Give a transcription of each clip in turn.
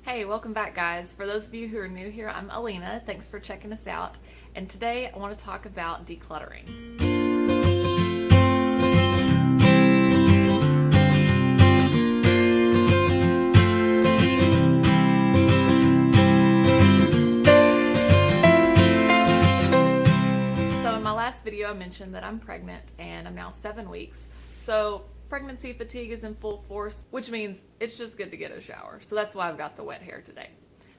Hey, welcome back guys. For those of you who are new here, I'm Alina. Thanks for checking us out. And today I want to talk about decluttering. So in my last video I mentioned that I'm pregnant and I'm now 7 weeks. So pregnancy fatigue is in full force, which means it's just good to get a shower. So that's why I've got the wet hair today.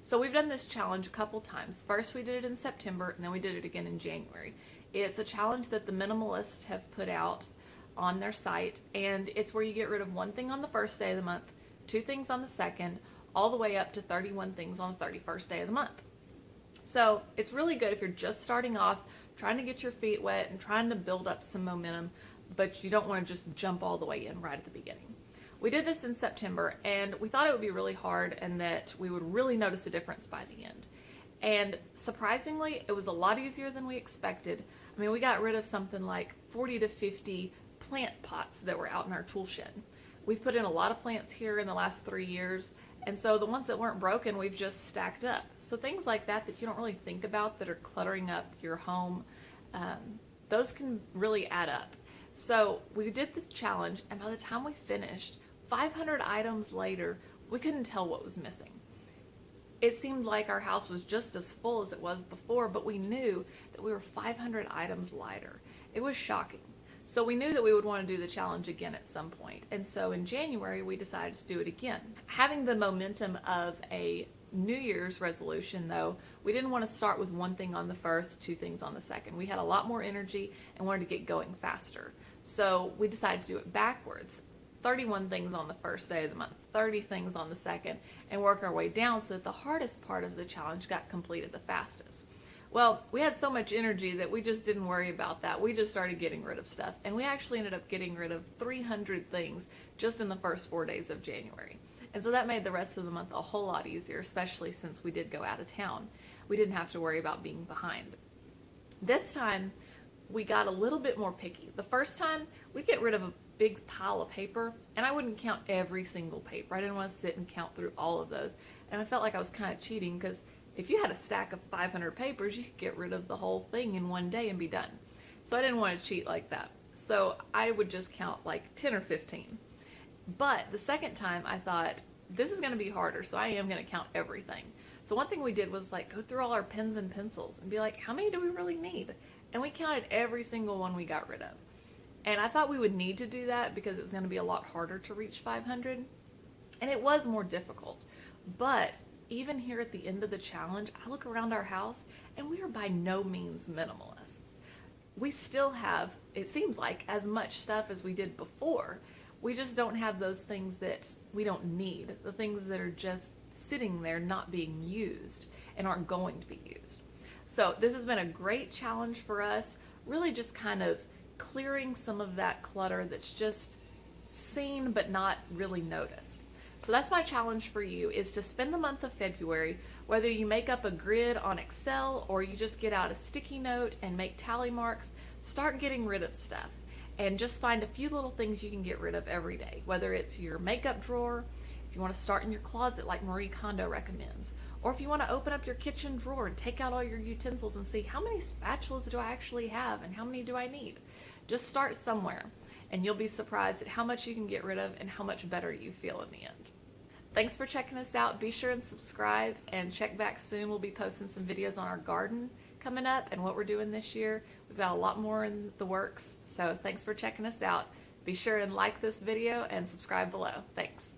So we've done this challenge a couple times. First we did it in September and then we did it again in January. It's a challenge that the minimalists have put out on their site, and it's where you get rid of one thing on the first day of the month, 2 things on the second, all the way up to 31 things on the 31st day of the month. So it's really good if you're just starting off, trying to get your feet wet and trying to build up some momentum, but you don't want to just jump all the way in right at the beginning. We did this in September and we thought it would be really hard and that we would really notice a difference by the end. And surprisingly, it was a lot easier than we expected. I mean, we got rid of something like 40 to 50 plant pots that were out in our tool shed. We've put in a lot of plants here in the last 3 years, and so the ones that weren't broken, we've just stacked up. So things like that you don't really think about that are cluttering up your home, those can really add up. So we did this challenge, and by the time we finished, 500 items later, we couldn't tell what was missing. It seemed like our house was just as full as it was before, but we knew that we were 500 items lighter. It was shocking. So we knew that we would want to do the challenge again at some point. And so in January, we decided to do it again. Having the momentum of a New Year's resolution though, we didn't want to start with one thing on the first, 2 things on the second. We had a lot more energy and wanted to get going faster. So we decided to do it backwards. 31 things on the first day of the month, 30 things on the second, and work our way down so that the hardest part of the challenge got completed the fastest. Well, we had so much energy that we just didn't worry about that. We just started getting rid of stuff, and we actually ended up getting rid of 300 things just in the first 4 days of January. And so that made the rest of the month a whole lot easier, especially since we did go out of town. We didn't have to worry about being behind. This time, we got a little bit more picky. The first time, we'd get rid of a big pile of paper, and I wouldn't count every single paper. I didn't want to sit and count through all of those. And I felt like I was kind of cheating, because if you had a stack of 500 papers, you could get rid of the whole thing in one day and be done. So I didn't want to cheat like that. So I would just count like 10 or 15. But the second time I thought, this is going to be harder, so I am going to count everything. So one thing we did was like go through all our pens and pencils and be like, how many do we really need? And we counted every single one we got rid of. And I thought we would need to do that because it was going to be a lot harder to reach 500. And it was more difficult. But even here at the end of the challenge, I look around our house and we are by no means minimalists. We still have, it seems like, as much stuff as we did before. We just don't have those things that we don't need, the things that are just sitting there not being used and aren't going to be used. So this has been a great challenge for us, really just kind of clearing some of that clutter that's just seen but not really noticed. So that's my challenge for you, is to spend the month of February, whether you make up a grid on Excel or you just get out a sticky note and make tally marks, start getting rid of stuff. And just find a few little things you can get rid of every day, whether it's your makeup drawer, if you want to start in your closet like Marie Kondo recommends, or if you want to open up your kitchen drawer and take out all your utensils and see how many spatulas do I actually have and how many do I need. Just start somewhere and you'll be surprised at how much you can get rid of and how much better you feel in the end. Thanks for checking us out. Be sure and subscribe and check back soon. We'll be posting some videos on our garden coming up and what we're doing this year. We've got a lot more in the works, so thanks for checking us out. Be sure and like this video and subscribe below. Thanks.